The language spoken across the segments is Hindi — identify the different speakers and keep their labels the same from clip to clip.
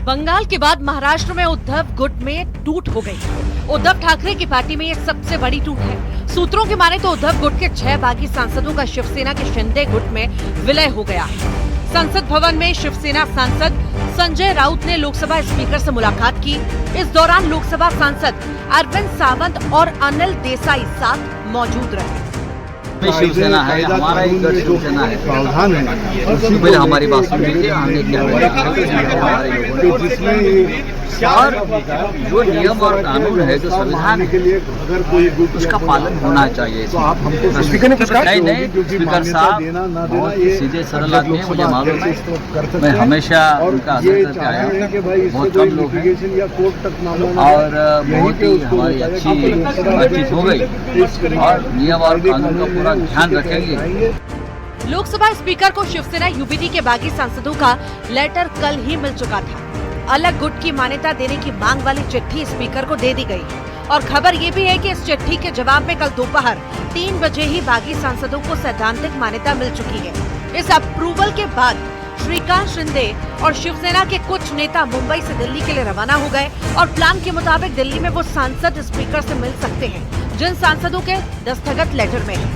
Speaker 1: बंगाल के बाद महाराष्ट्र में उद्धव गुट में टूट हो गई। उद्धव ठाकरे की पार्टी में ये सबसे बड़ी टूट है। सूत्रों की माने तो उद्धव गुट के 6 बागी सांसदों का शिवसेना के शिंदे गुट में विलय हो गया है। संसद भवन में शिवसेना सांसद संजय राउत ने लोकसभा स्पीकर से मुलाकात की। इस दौरान लोकसभा सांसद अरविंद सावंत और अनिल देसाई साथ मौजूद रहे।
Speaker 2: शिवसेना है, हमारा एक गढ़ शिवसेना है, प्रावधान है। पहले हमारी बात सुन लीजिए, हमने क्या हमारे लोगों और जो नियम और कानून है, जो संविधान है, उसका पालन होना चाहिए।
Speaker 3: तो आप हमको स्पीकर ने कुछ कहा?
Speaker 2: नहीं, स्पीकर साहब बहुत सीधे सरल आदमी है, मुझे मालूम है। मैं हमेशा उनका आदर करके आया हूँ। बहुत कम लोग हैं और बहुत ही हमारी अच्छी बातचीत हो गई और नियम और कानून का पूरा ध्यान रखेंगे।
Speaker 1: लोकसभा स्पीकर को शिवसेना यूबीडी के बागी सांसदों का लेटर कल ही मिल चुका था। अलग गुट की मान्यता देने की मांग वाली चिट्ठी स्पीकर को दे दी गई और खबर ये भी है कि इस चिट्ठी के जवाब में कल दोपहर 3 बजे ही बागी सांसदों को सैद्धांतिक मान्यता मिल चुकी है। इस अप्रूवल के बाद श्रीकांत शिंदे और शिवसेना के कुछ नेता मुंबई से दिल्ली के लिए रवाना हो गए और प्लान के मुताबिक दिल्ली में वो सांसद स्पीकर से मिल सकते हैं जिन सांसदों के दस्तखत लेटर में है।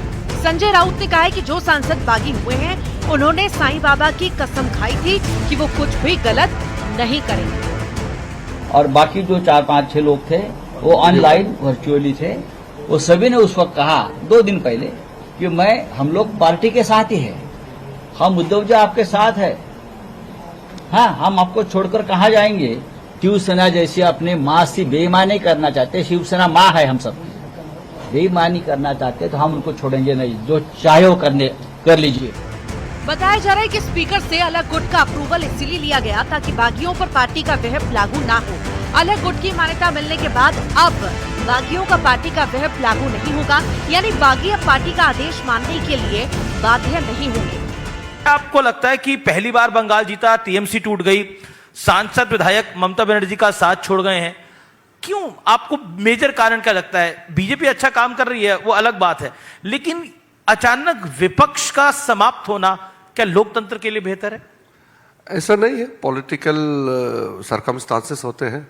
Speaker 1: संजय राउत ने कहा है कि जो सांसद बागी हुए हैं उन्होंने साईं बाबा की कसम खाई थी कि वो कुछ भी गलत नहीं करेंगे।
Speaker 2: और बाकी जो 4-5-6 लोग थे वो ऑनलाइन वर्चुअली थे। वो सभी ने उस वक्त कहा 2 दिन पहले कि हम लोग पार्टी के साथ ही है, हम उद्धव जी आपके साथ है, हाँ हम आपको छोड़कर कहाँ जाएंगे। शिवसेना जैसी अपने माँ से बेईमानी करना चाहते, शिवसेना माँ है, हम सब बेईमानी करना चाहते तो हम उनको छोड़ेंगे नहीं, जो चाहे वो कर लीजिए।
Speaker 1: बताया जा रहा है कि स्पीकर से अलग गुट का अप्रूवल इसीलिए लिया गया ताकि बागियों पर पार्टी का व्हिप लागू ना हो। अलग गुट की मान्यता मिलने के बाद अब बागियों का पार्टी का व्हिप लागू नहीं होगा, यानी बागी अब पार्टी का आदेश मानने के लिए बाध्य नहीं होंगे।
Speaker 4: आपको लगता है कि पहली बार बंगाल जीता, टीएमसी टूट गई, सांसद विधायक ममता बनर्जी का साथ छोड़ गए हैं, क्यों? आपको मेजर कारण क्या लगता है? बीजेपी अच्छा काम कर रही है, वो अलग बात है, लेकिन अचानक विपक्ष का समाप्त होना क्या लोकतंत्र के लिए बेहतर है?
Speaker 3: ऐसा नहीं है। पॉलिटिकल सर्कमस्टांसेस होते हैं।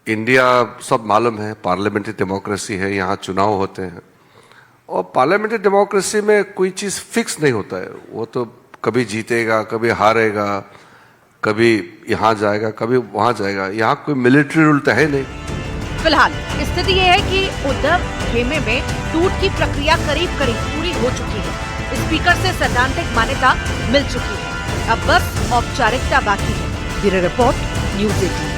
Speaker 3: इंडिया सब मालूम है, पार्लियामेंट्री डेमोक्रेसी है, यहाँ चुनाव होते हैं और पार्लियामेंट्री डेमोक्रेसी में कोई चीज़ फिक्स नहीं होता है। वो तो कभी जीतेगा, कभी हारेगा, कभी यहाँ जाएगा, कभी वहाँ जाएगा। यहाँ कोई मिलिट्री रूल तो है नहीं।
Speaker 1: फिलहाल स्थिति ये है कि उद्धव खेमे में टूट की प्रक्रिया करीब पूरी हो चुकी है। स्पीकर से सैद्धांतिक मान्यता मिल चुकी है, अब बस औपचारिकता बाकी है। Bureau report, news 18।